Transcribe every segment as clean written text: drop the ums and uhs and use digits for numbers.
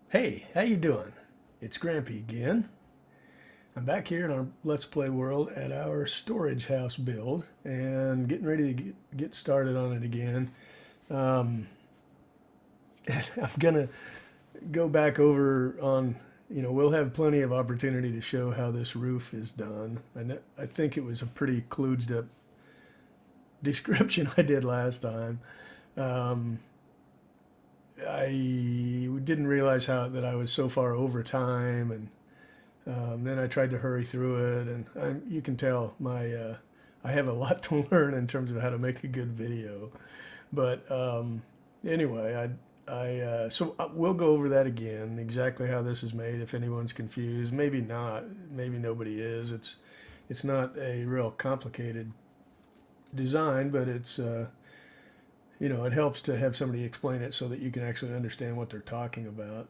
Hey, how you doing? It's Grampy again. I'm back here in our Let's Play world at our storage house build and getting ready to get started on it again. Um, I'm gonna go back over on, we'll have plenty of opportunity to show how this roof is done. And I think it was a pretty kludged up description I did last time. Um, I didn't realize how that I was so far over time, and then I tried to hurry through it, and you can tell I have a lot to learn in terms of how to make a good video. But anyway, we'll go over that again, exactly how this is made. If anyone's confused, maybe not, maybe nobody is. It's not a real complicated design, but it helps to have somebody explain it so that you can actually understand what they're talking about.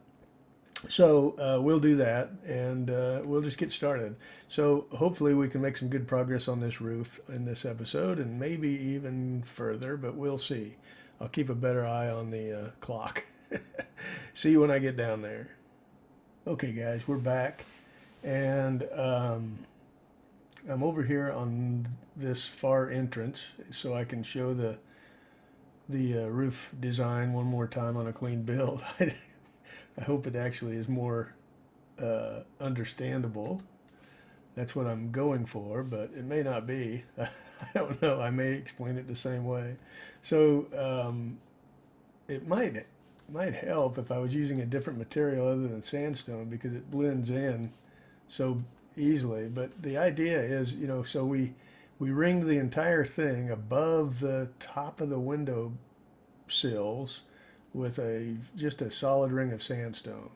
So we'll do that, and we'll just get started. So hopefully we can make some good progress on this roof in this episode, and maybe even further, but we'll see. I'll keep a better eye on the clock. See you when I get down there. Okay, guys, we're back, and I'm over here on this far entrance, so I can show the roof design one more time on a clean build. I hope it actually is more understandable. That's what I'm going for, but it may not be. I don't know. I may explain it the same way. So it might help if I was using a different material other than sandstone because it blends in so easily. But the idea is, so we ringed the entire thing above the top of the window sills with just a solid ring of sandstone.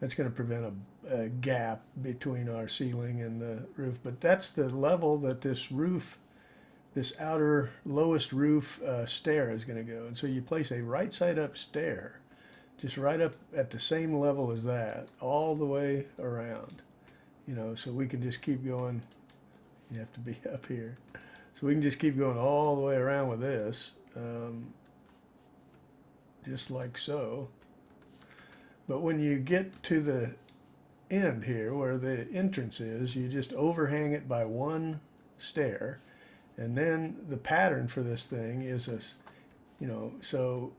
That's going to prevent a gap between our ceiling and the roof. But that's the level that this outer lowest roof stair is going to go. And so you place a right side up stair, just right up at the same level as that, all the way around. So we can just keep going. You have to be up here. So we can just keep going all the way around with this. Just like so. But when you get to the end here where the entrance is, you just overhang it by one stair, and then the pattern for this thing is this, so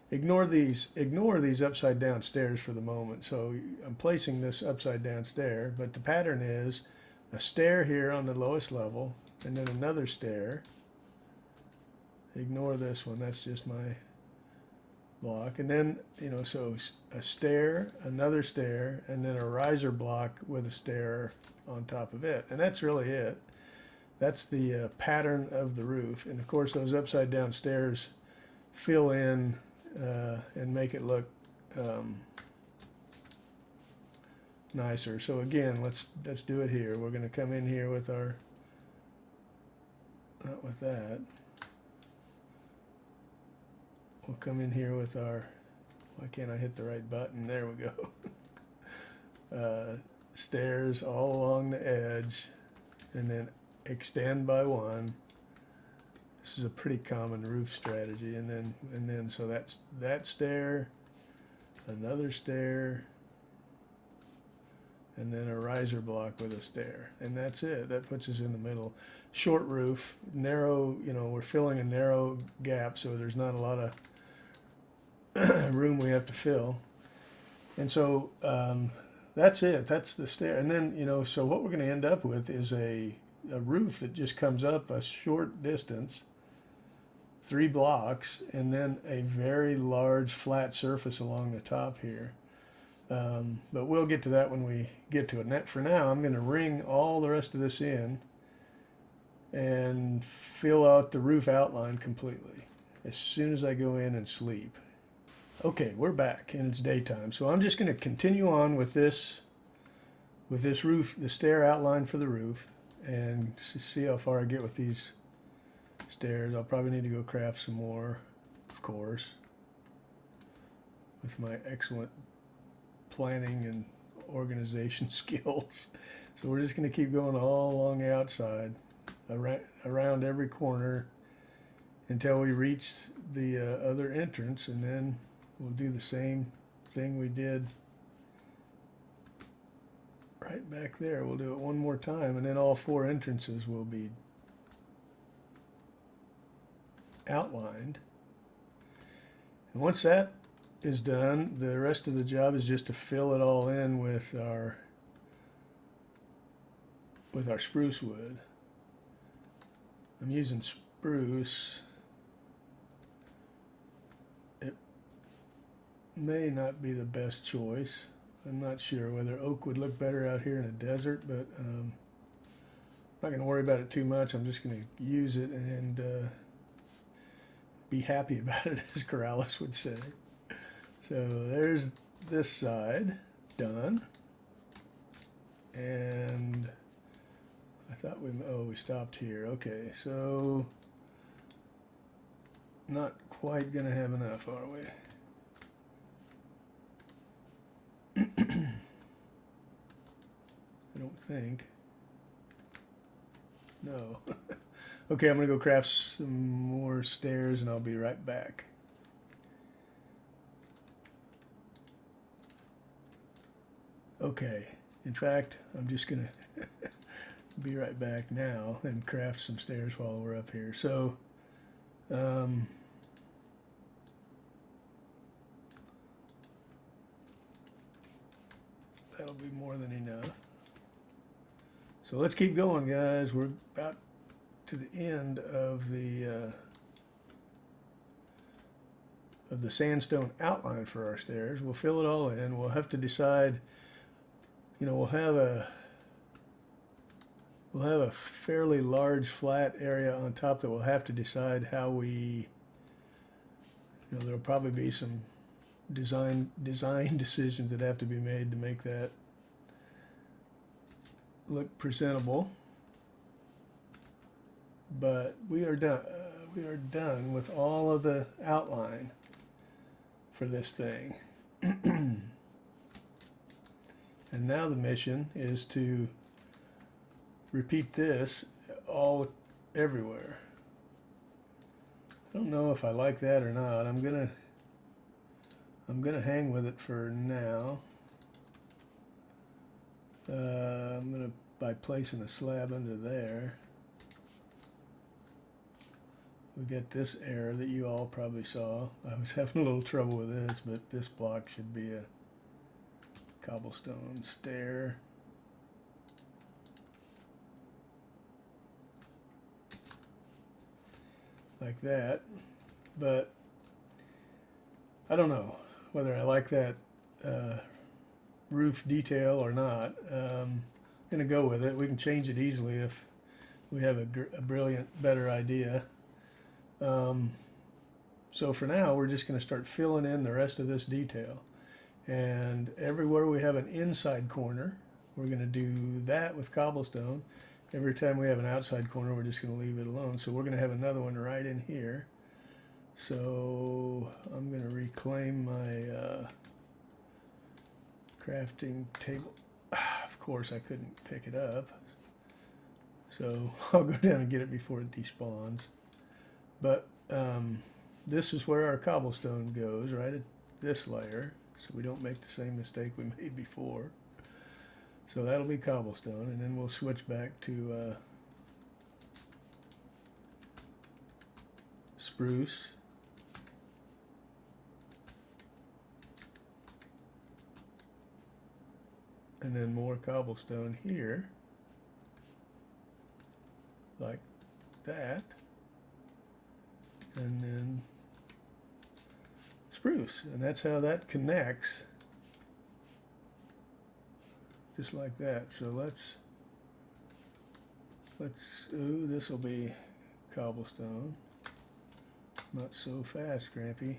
ignore these upside down stairs for the moment. So I'm placing this upside down stair, but the pattern is a stair here on the lowest level, and then another stair. Ignore this one, that's just my block. And then, so a stair, another stair, and then a riser block with a stair on top of it. And that's really it. That's the pattern of the roof. And of course, those upside down stairs fill in and make it look nicer. So again, let's do it here. We're going to come in here with our, not with that. We'll come in here with our, why can't I hit the right button? There we go. Stairs all along the edge, and then extend by one. This is a pretty common roof strategy. And then so that's that stair, another stair, and then a riser block with a stair. And that's it. That puts us in the middle. Short roof, narrow, we're filling a narrow gap, so there's not a lot of room we have to fill. And so that's it. That's the stair. And then, so what we're going to end up with is a roof that just comes up a short distance, 3 blocks, and then a very large flat surface along the top here. But we'll get to that when we get to it. For now, I'm going to ring all the rest of this in and fill out the roof outline completely as soon as I go in and sleep. Okay, we're back and it's daytime. So I'm just going to continue on with this roof, the stair outline for the roof, and see how far I get with these stairs. I'll probably need to go craft some more, of course, with my excellent planning and organization skills. So we're just going to keep going all along the outside, around every corner until we reach the other entrance, and then we'll do the same thing we did right back there. We'll do it one more time, and then all 4 entrances will be outlined. And once that is done, the rest of the job is just to fill it all in with our spruce wood. I'm using spruce. It may not be the best choice. I'm not sure whether oak would look better out here in a desert, but I'm not going to worry about it too much. I'm just going to use it and be happy about it, as Corrales would say. So there's this side done. And I thought we stopped here. Okay, so not quite going to have enough, are we? I don't think. No. Okay, I'm going to go craft some more stairs and I'll be right back. Okay, in fact, I'm just going to be right back now and craft some stairs while we're up here. So, that'll be more than enough. So let's keep going, guys. We're about to the end of the sandstone outline for our stairs. We'll fill it all in. We'll have to decide, you know, we'll have a fairly large flat area on top that we'll have to decide how we, you know, there'll probably be some design decisions that have to be made to make that look presentable. But we are done. We are done with all of the outline for this thing. And now the mission is to repeat this all everywhere. I don't know if I like that or not. I'm gonna hang with it for now. I'm gonna, by placing a slab under there, we get this error that you all probably saw. I was having a little trouble with this, but this block should be a cobblestone stair. Like that. But I don't know whether I like that roof detail or not. I'm going to go with it. We can change it easily if we have a brilliant, better idea. So for now, we're just going to start filling in the rest of this detail. And everywhere we have an inside corner, we're going to do that with cobblestone. Every time we have an outside corner, we're just going to leave it alone. So we're going to have another one right in here. So I'm going to reclaim my crafting table. Of course, I couldn't pick it up. So I'll go down and get it before it despawns. But this is where our cobblestone goes, right at this layer, so we don't make the same mistake we made before. So that'll be cobblestone, and then we'll switch back to spruce. And then more cobblestone here, like that. And then spruce, and that's how that connects, just like that. So let's ooh, this will be cobblestone. Not so fast, Grampy.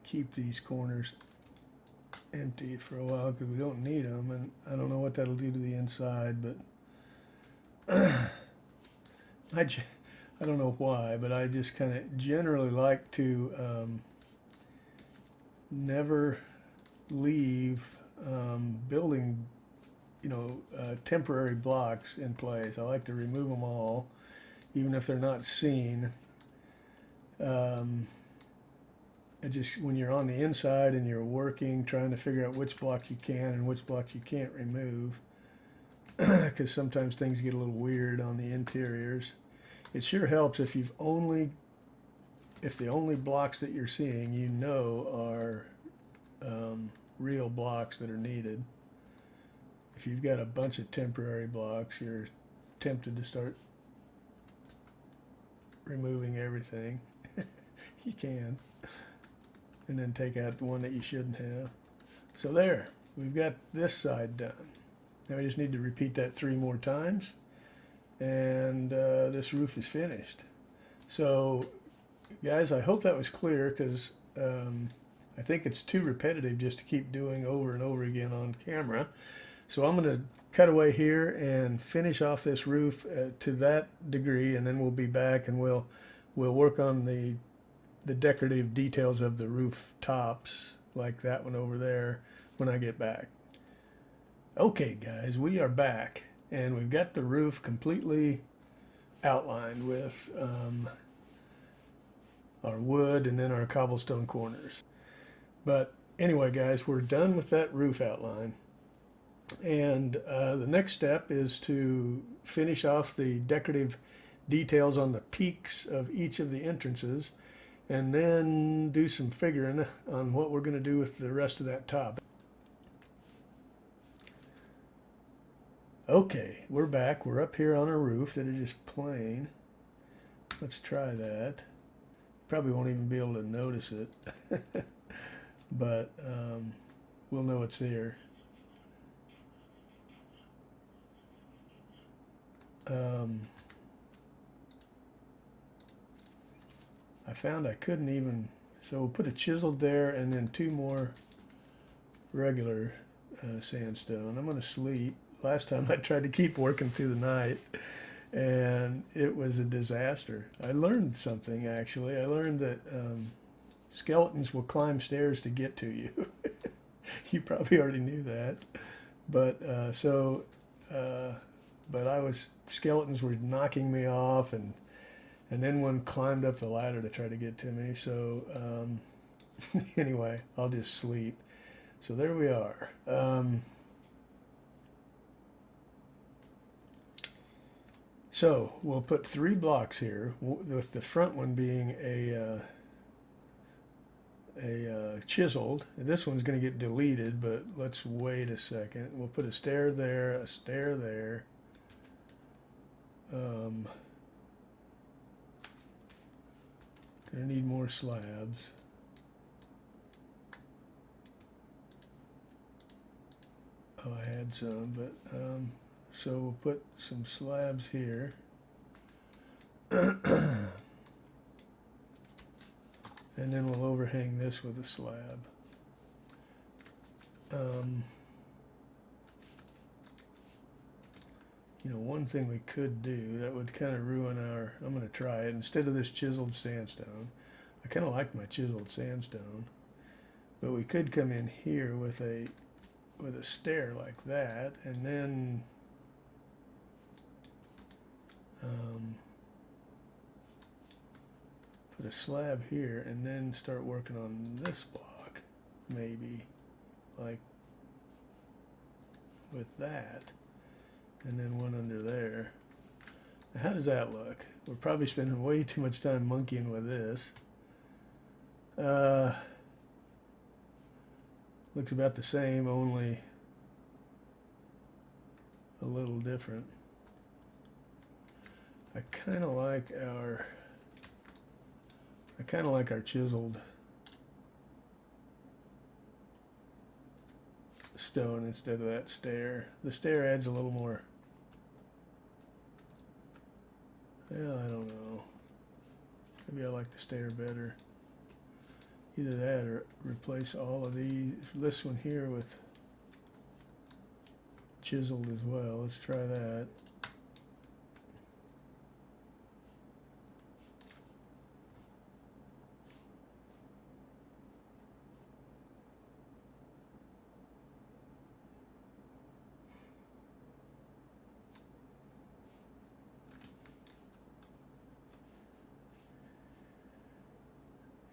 Keep these corners empty for a while because we don't need them, and I don't know what that'll do to the inside, but I don't know why, but I just kind of generally like to never leave building, temporary blocks in place. I like to remove them all, even if they're not seen. It just, when you're on the inside and you're working, trying to figure out which blocks you can and which blocks you can't remove, because sometimes things get a little weird on the interiors. It sure helps if the only blocks that you're seeing are real blocks that are needed. If you've got a bunch of temporary blocks, you're tempted to start removing everything. You can. And then take out the one that you shouldn't have. So there, we've got this side done. Now we just need to repeat that 3 more times, and this roof is finished. So guys, I hope that was clear, because I think it's too repetitive just to keep doing over and over again on camera. So I'm going to cut away here and finish off this roof to that degree, and then we'll be back and we'll work on the decorative details of the roof tops, like that one over there, when I get back. Okay guys, we are back, and we've got the roof completely outlined with our wood and then our cobblestone corners. But anyway guys, we're done with that roof outline, and the next step is to finish off the decorative details on the peaks of each of the entrances, and then do some figuring on what we're going to do with the rest of that top. Okay, we're back. We're up here on a roof that is just plain. Let's try that. Probably won't even be able to notice it, but we'll know it's there. I found I couldn't even, so we'll put a chiseled there and then 2 more regular sandstone. I'm going to sleep. Last time I tried to keep working through the night, and it was a disaster. I learned something, actually. I learned that skeletons will climb stairs to get to you. You probably already knew that. But skeletons were knocking me off, and then one climbed up the ladder to try to get to me. So anyway, I'll just sleep. So there we are. So we'll put 3 blocks here, with the front one being a chiseled. This one's going to get deleted, but let's wait a second. We'll put a stair there, a stair there. Gonna need more slabs. Oh, I had some, but so we'll put some slabs here. And then we'll overhang this with a slab. One thing we could do that would kind of ruin our, I'm going to try it, instead of this chiseled sandstone. I kind of like my chiseled sandstone, but we could come in here with a stair like that, and then put a slab here, and then start working on this block, maybe, like with that, and then one under there. Now, how does that look? We're probably spending way too much time monkeying with this. Looks about the same, only a little different. I kind of like our chiseled stone instead of that stair. The stair adds a little more. Well, I don't know. Maybe I like the stair better. Either that or replace all of these, this one here, with chiseled as well. Let's try that.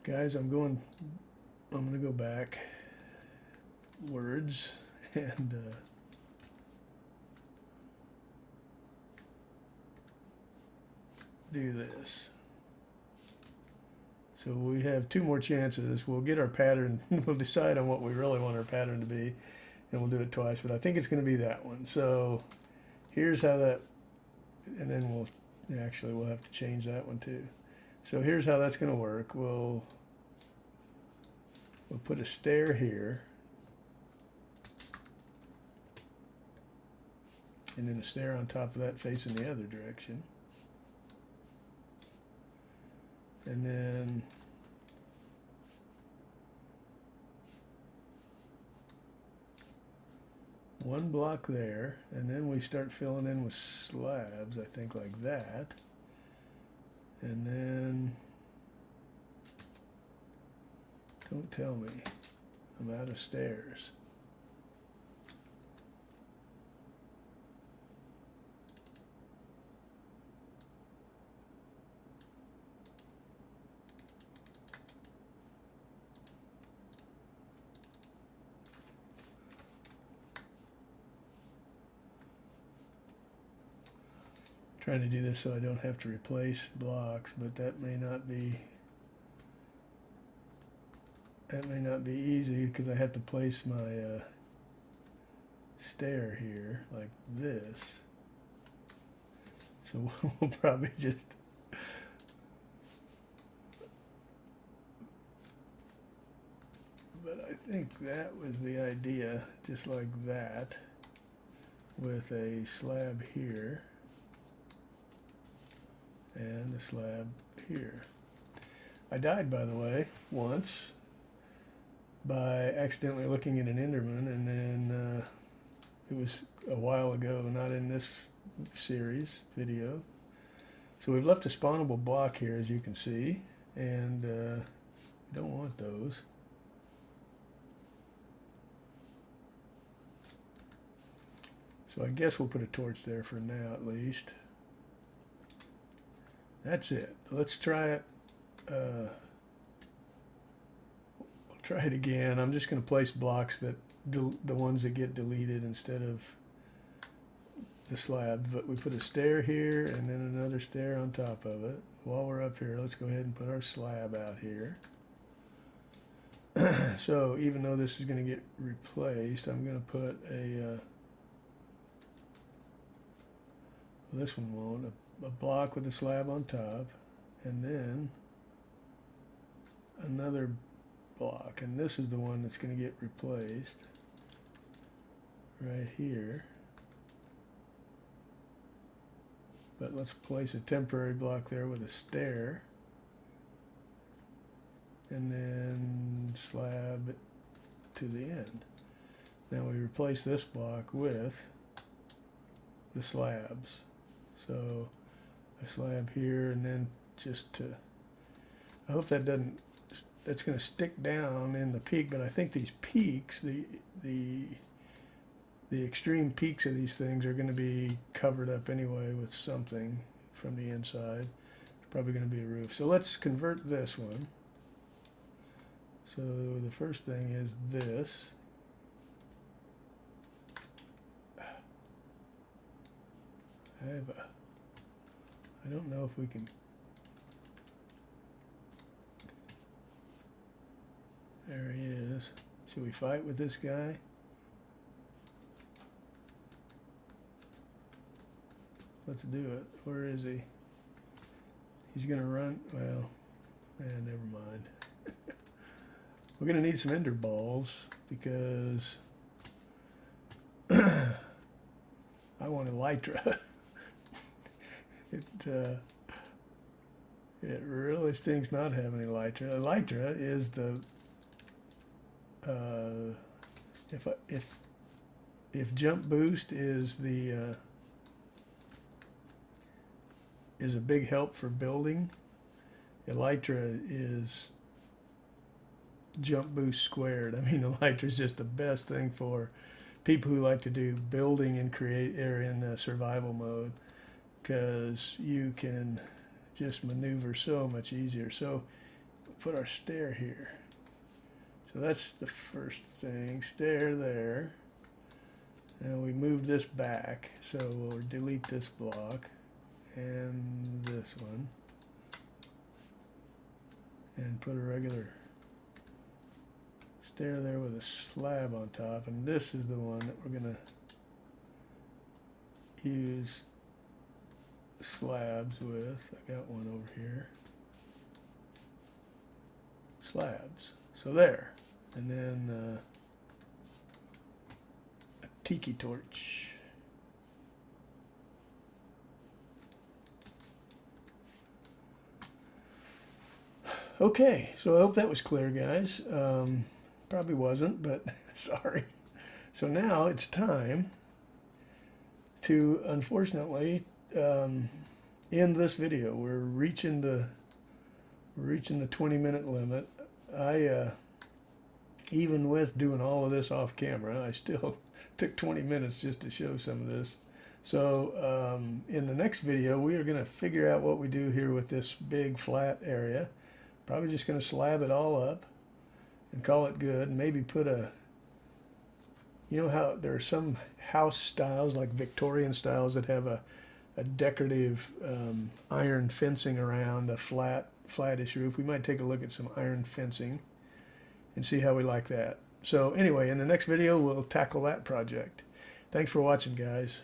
Guys, I'm going to go back words and do this. So we have 2 more chances. We'll get our pattern. We'll decide on what we really want our pattern to be, and we'll do it twice. But I think it's going to be that one. So here's how that, and then we'll have to change that one too. So here's how that's going to work. We'll put a stair here, and then a stair on top of that facing the other direction. And then one block there, and then we start filling in with slabs, I think, like that. And then, don't tell me, I'm out of stairs. Trying to do this so I don't have to replace blocks, but that may not be easy because I have to place my stair here like this. So we'll probably just but I think that was the idea, just like that, with a slab here and a slab here. I died, by the way, once by accidentally looking at an Enderman, and then it was a while ago, not in this series video. So we've left a spawnable block here, as you can see, and we don't want those. So I guess we'll put a torch there for now, at least. That's it. Let's try it. We'll try it again. I'm just going to place blocks that the ones that get deleted instead of the slab. But we put a stair here and then another stair on top of it. While we're up here, let's go ahead and put our slab out here. So even though this is going to get replaced, I'm going to put a this one won't. A block with a slab on top, and then another block, and this is the one that's going to get replaced right here. But let's place a temporary block there with a stair, and then slab it to the end. Now we replace this block with the slabs. So a slab here, and then just to, I hope that doesn't, that's going to stick down in the peak, but I think these peaks, the extreme peaks of these things are going to be covered up anyway with something from the inside. It's probably going to be a roof. So let's convert this one. So the first thing is this. I don't know if we can. There he is. Should we fight with this guy? Let's do it. Where is he? He's gonna run. Well, never mind. We're gonna need some ender balls because I want elytra. It really stings not having elytra. Elytra is the if jump boost is the is a big help for building, elytra is jump boost squared. I mean, elytra is just the best thing for people who like to do building and create in survival mode, because you can just maneuver so much easier. So put our stair here. So that's the first thing, stair there. And we moved this back, so we'll delete this block and this one. And put a regular stair there with a slab on top, and this is the one that we're going to use slabs with. I got one over here. Slabs. So there. And then a tiki torch. Okay, so I hope that was clear, guys. Probably wasn't, but sorry. So now it's time to, unfortunately, end this video. We're reaching the 20-minute limit. Even with doing all of this off camera, I still took 20 minutes just to show some of this. So in the next video, we are going to figure out what we do here with this big flat area. Probably just going to slab it all up and call it good. Maybe put a, you know how there are some house styles, like Victorian styles, that have a decorative iron fencing around a flattish roof. We might take a look at some iron fencing and see how we like that. So anyway, in the next video, we'll tackle that project. Thanks for watching, guys.